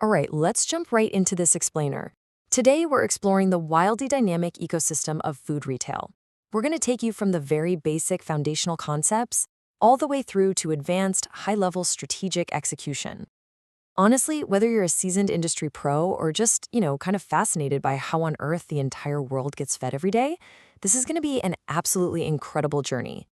All right, let's jump right into this explainer. Today, we're exploring the wildly dynamic ecosystem of food retail. We're going to take you from the very basic foundational concepts all the way through to advanced, high-level strategic execution. Honestly, whether you're a seasoned industry pro or just, kind of fascinated by how on earth the entire world gets fed every day, this is going to be an absolutely incredible journey.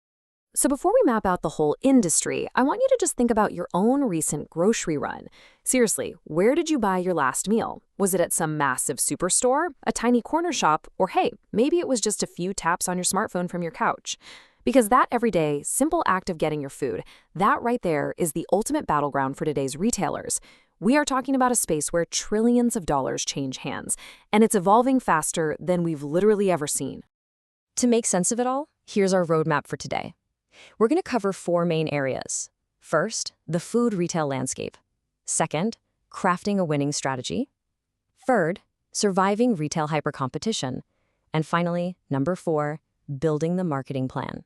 So before we map out the whole industry, I want you to just think about your own recent grocery run. Seriously, where did you buy your last meal? Was it at some massive superstore, a tiny corner shop, or hey, maybe it was just a few taps on your smartphone from your couch? Because that everyday, simple act of getting your food, that right there is the ultimate battleground for today's retailers. We are talking about a space where trillions of dollars change hands, and it's evolving faster than we've literally ever seen. To make sense of it all, here's our roadmap for today. We're going to cover four main areas. First, the food retail landscape. Second, crafting a winning strategy. Third, surviving retail hypercompetition. And finally, number 4, building the marketing plan.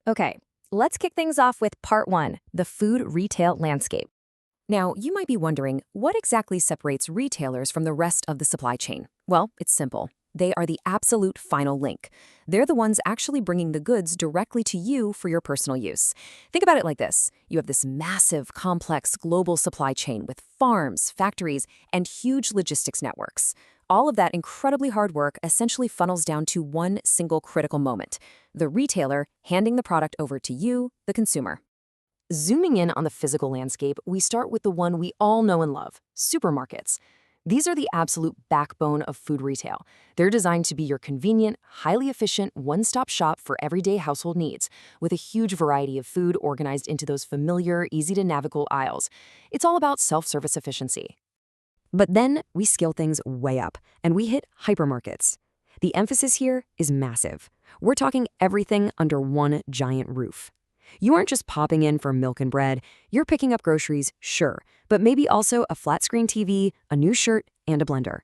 Okay, let's kick things off with part 1, the food retail landscape. Now, you might be wondering, what exactly separates retailers from the rest of the supply chain? Well, it's simple. They are the absolute final link. They're the ones actually bringing the goods directly to you for your personal use. Think about it like this. You have this massive, complex global supply chain with farms, factories, and huge logistics networks. All of that incredibly hard work essentially funnels down to one single critical moment: the retailer handing the product over to you, the consumer. Zooming in on the physical landscape, we start with the one we all know and love: supermarkets. These are the absolute backbone of food retail. They're designed to be your convenient, highly efficient, one-stop shop for everyday household needs, with a huge variety of food organized into those familiar, easy-to-navigate aisles. It's all about self-service efficiency. But then we scale things way up, and we hit hypermarkets. The emphasis here is massive. We're talking everything under one giant roof. You aren't just popping in for milk and bread. You're picking up groceries, sure, but maybe also a flat-screen TV, a new shirt, and a blender.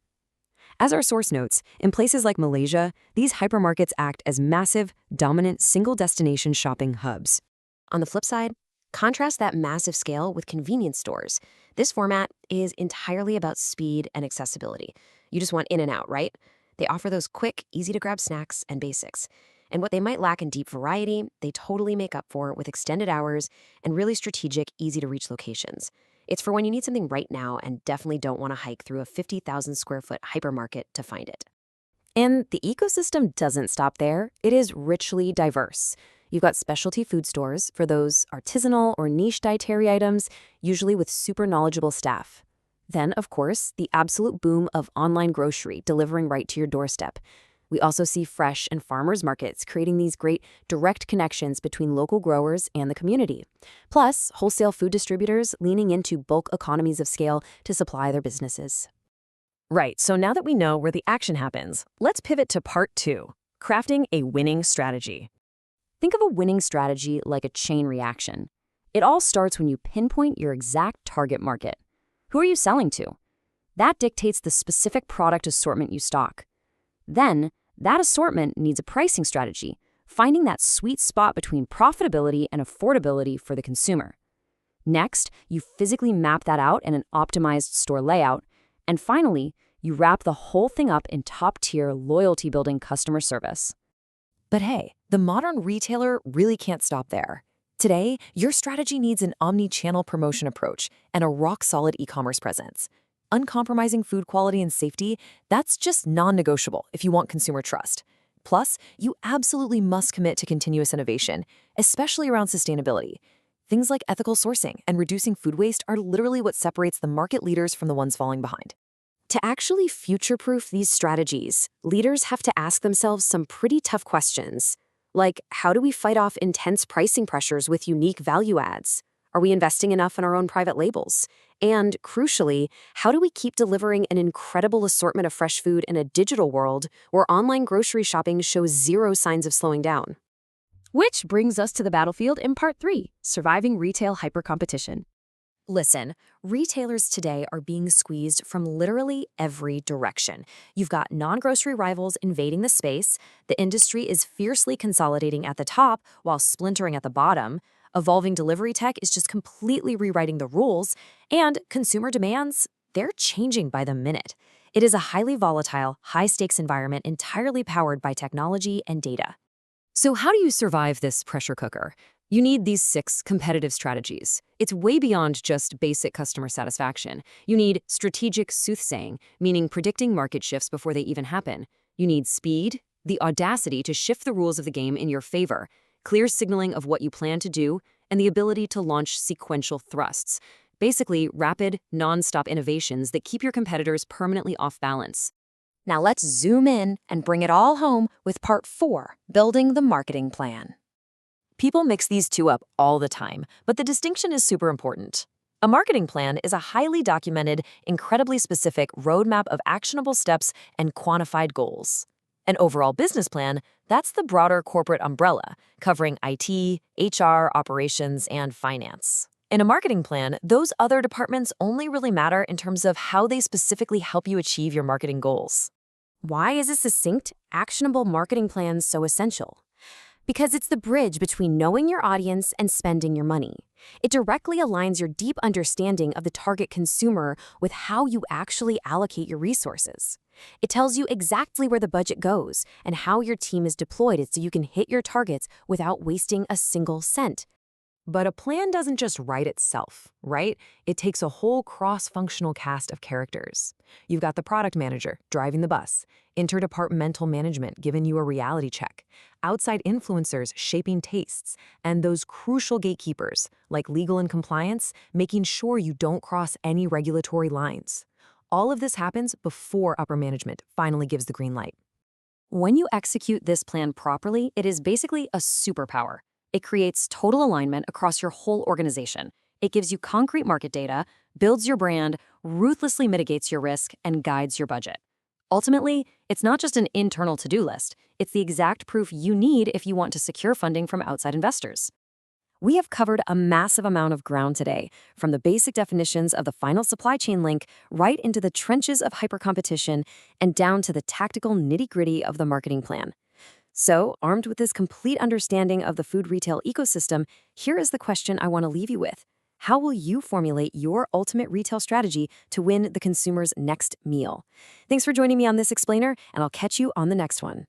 As our source notes, in places like Malaysia, these hypermarkets act as massive, dominant, single-destination shopping hubs. On the flip side, contrast that massive scale with convenience stores. This format is entirely about speed and accessibility. You just want in and out, right? They offer those quick, easy-to-grab snacks and basics. And what they might lack in deep variety, they totally make up for with extended hours and really strategic, easy-to-reach locations. It's for when you need something right now and definitely don't want to hike through a 50,000 square foot hypermarket to find it. And the ecosystem doesn't stop there. It is richly diverse. You've got specialty food stores for those artisanal or niche dietary items, usually with super knowledgeable staff. Then, of course, the absolute boom of online grocery delivering right to your doorstep. We also see fresh and farmers markets creating these great direct connections between local growers and the community. Plus, wholesale food distributors leaning into bulk economies of scale to supply their businesses. Right, so now that we know where the action happens, let's pivot to part 2, crafting a winning strategy. Think of a winning strategy like a chain reaction. It all starts when you pinpoint your exact target market. Who are you selling to? That dictates the specific product assortment you stock. Then, that assortment needs a pricing strategy, finding that sweet spot between profitability and affordability for the consumer. Next, you physically map that out in an optimized store layout. And finally, you wrap the whole thing up in top-tier, loyalty-building customer service. But hey, the modern retailer really can't stop there. Today, your strategy needs an omni-channel promotion approach and a rock-solid e-commerce presence. Uncompromising food quality and safety, that's just non-negotiable if you want consumer trust. Plus, you absolutely must commit to continuous innovation, especially around sustainability. Things like ethical sourcing and reducing food waste are literally what separates the market leaders from the ones falling behind. To actually future-proof these strategies, leaders have to ask themselves some pretty tough questions. Like, how do we fight off intense pricing pressures with unique value adds? Are we investing enough in our own private labels? And crucially, how do we keep delivering an incredible assortment of fresh food in a digital world where online grocery shopping shows zero signs of slowing down? Which brings us to the battlefield in part 3, surviving retail hypercompetition. Listen, retailers today are being squeezed from literally every direction. You've got non-grocery rivals invading the space, the industry is fiercely consolidating at the top while splintering at the bottom, evolving delivery tech is just completely rewriting the rules, and consumer demands, they're changing by the minute. It is a highly volatile, high-stakes environment entirely powered by technology and data. So how do you survive this pressure cooker? You need these 6 competitive strategies. It's way beyond just basic customer satisfaction. You need strategic soothsaying, meaning predicting market shifts before they even happen. You need speed, the audacity to shift the rules of the game in your favor, clear signaling of what you plan to do, and the ability to launch sequential thrusts. Basically, rapid, non-stop innovations that keep your competitors permanently off balance. Now let's zoom in and bring it all home with part 4, building the marketing plan. People mix these two up all the time, but the distinction is super important. A marketing plan is a highly documented, incredibly specific roadmap of actionable steps and quantified goals. An overall business plan, that's the broader corporate umbrella, covering IT, HR, operations, and finance. In a marketing plan, those other departments only really matter in terms of how they specifically help you achieve your marketing goals. Why is a succinct, actionable marketing plan so essential? Because it's the bridge between knowing your audience and spending your money. It directly aligns your deep understanding of the target consumer with how you actually allocate your resources. It tells you exactly where the budget goes and how your team is deployed so you can hit your targets without wasting a single cent. But a plan doesn't just write itself, right? It takes a whole cross-functional cast of characters. You've got the product manager driving the bus, interdepartmental management giving you a reality check, outside influencers shaping tastes, and those crucial gatekeepers, like legal and compliance, making sure you don't cross any regulatory lines. All of this happens before upper management finally gives the green light. When you execute this plan properly, it is basically a superpower. It creates total alignment across your whole organization. It gives you concrete market data, builds your brand, ruthlessly mitigates your risk, and guides your budget. Ultimately, it's not just an internal to-do list. It's the exact proof you need if you want to secure funding from outside investors. We have covered a massive amount of ground today, from the basic definitions of the final supply chain link right into the trenches of hypercompetition and down to the tactical nitty-gritty of the marketing plan. So, armed with this complete understanding of the food retail ecosystem, here is the question I want to leave you with. How will you formulate your ultimate retail strategy to win the consumer's next meal? Thanks for joining me on this explainer, and I'll catch you on the next one.